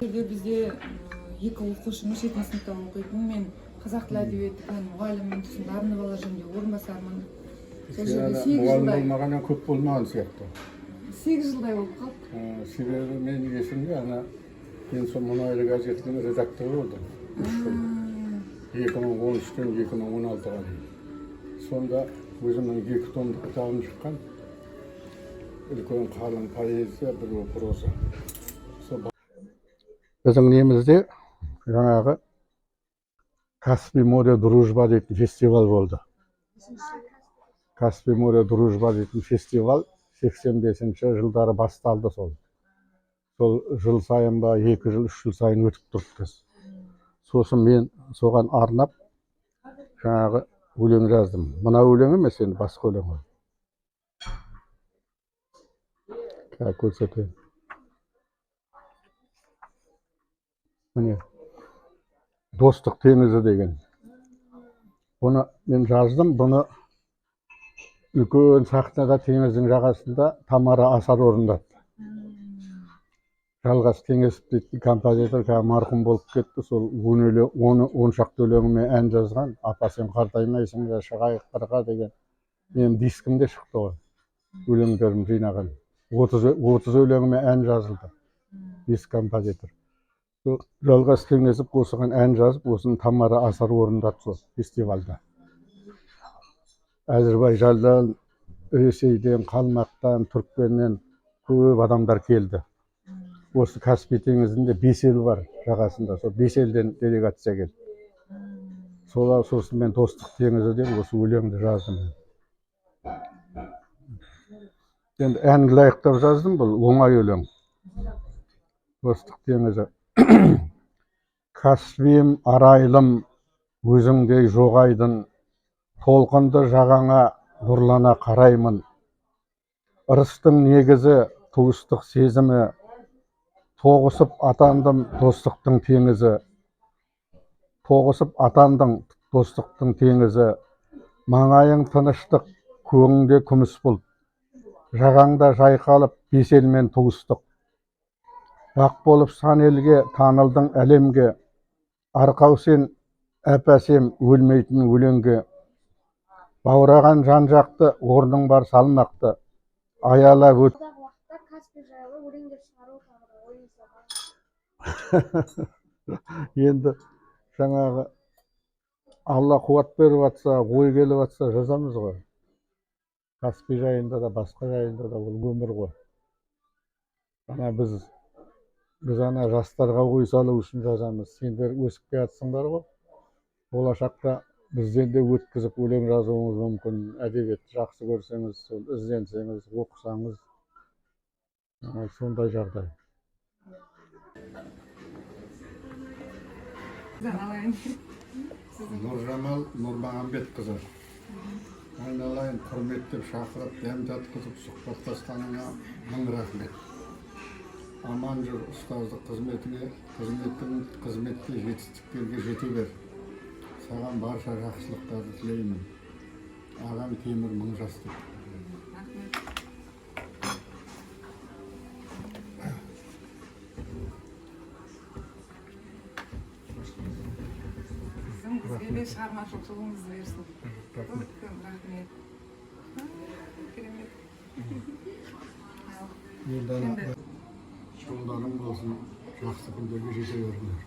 Bizde iki okuşumuz chet sınıfta okuyordum. Men Kazak tili edebiyatı muallimin sınavını alacağım diye urmasarman. Muallim olmagana köp bolmagan siyakta. 8 yılday bolup kaldı. Sebebi men esimde ana ben son Munaylı gazetinin redaktörü oldum. 2013'ten 2016'ga дейін. Sonda өзümнің 2 tomduk kitabım çıkan. Үлкен қалың поэзия, bir проза. Біздің немізде жаңағы Каспий море дружба дейтін фестиваль болды. Каспий море дружба дейтін фестиваль 85-ші жылдары басталды сол. Сол жыл сайын ба, 2 жыл, 3 жыл сайын өтіп тұрды. Сосын мен соған арнап жаңағы өлең жаздым. Мына өлең емес, енді басқа өлең ғой. Көрсетейін. Міне, достық теңізі деген. Бұны мен жаздым, бұны үлкен сахнада теңіздің жағасында Тамара Асар орындады. Жалғас Кеңесов дейтін композитор марқұм болып кетті. Сол 10 шақты өлеңіме ән жазған. Апа сен қартаймайсың ба, шығайық қырға деген. Менің дискімде шықты ғой. Өлеңдерім жинаған. 30 өлеңіме ән жазылды. Диск композитор. Жалғас Кеңесов осыған ән жазып, осыны Тамара Асар орындады сол фестивальда. Әзірбайжаннан, Ресейден, Қалмақтан, Түркменнен көп адамдар келді. Осы Каспий теңізінде 5 ел бар жағасында. Сол 5 елден делегация келді. Сосын мен достық теңізі деп осы өлеңді жаздым. Енді әнді лайықтап жаздым, бұл оңай өлең. Достық теңізі. Каспиім арайлым, өзіңдей жоғайдың, толқынды жағаңа нұрлана қараймын. Ырыстың негізі туыстық сезімі, тоғысып атандым достықтың теңізі. Тоғысып атандың достықтың теңізі. Маңайың тыныштық, көңіңде күміс бұлт. Жағаңда жайқалып 5 елмен туыстық. Бақ болып сан елге танылдың әлемге. Арқау сен әп-әсем өлмейтін өлеңге. Баураған жан-жақты орның бар салмақты. Аяла өт. Енді жаңағы Алла қуат беріп атса, ой келіп атса жазамыз ғой. Каспий жайында да, басқа жайында да ол өмір ғой. Ана біз ана жастарға ой салу үшін жазамыз. Сендер өсіп келатсыңдар ғой. Болашақта бізден де өткізіп өлең жазуыңыз мүмкін. Әдебиетті жақсы көрсеңіз, ізденсеңіз, оқысаңыз, сондай жағдай. Нұржамал Нұрмағамбетқызы. Айналайын құрметтеп шақырып, дәм татқызып сұхбаттасқаныңа мың рахмет. Аман жүр ұстаздық қызметте жетістіктерге жете бер. Саған барша жақсылықтарды тілеймін. Ағам Темір Мыңжастық. Бізге шығармашылық жолыңызды берсін. Рахмет. Керемет. Жолдарың болсын, жақсы күндерге жете беріңдер.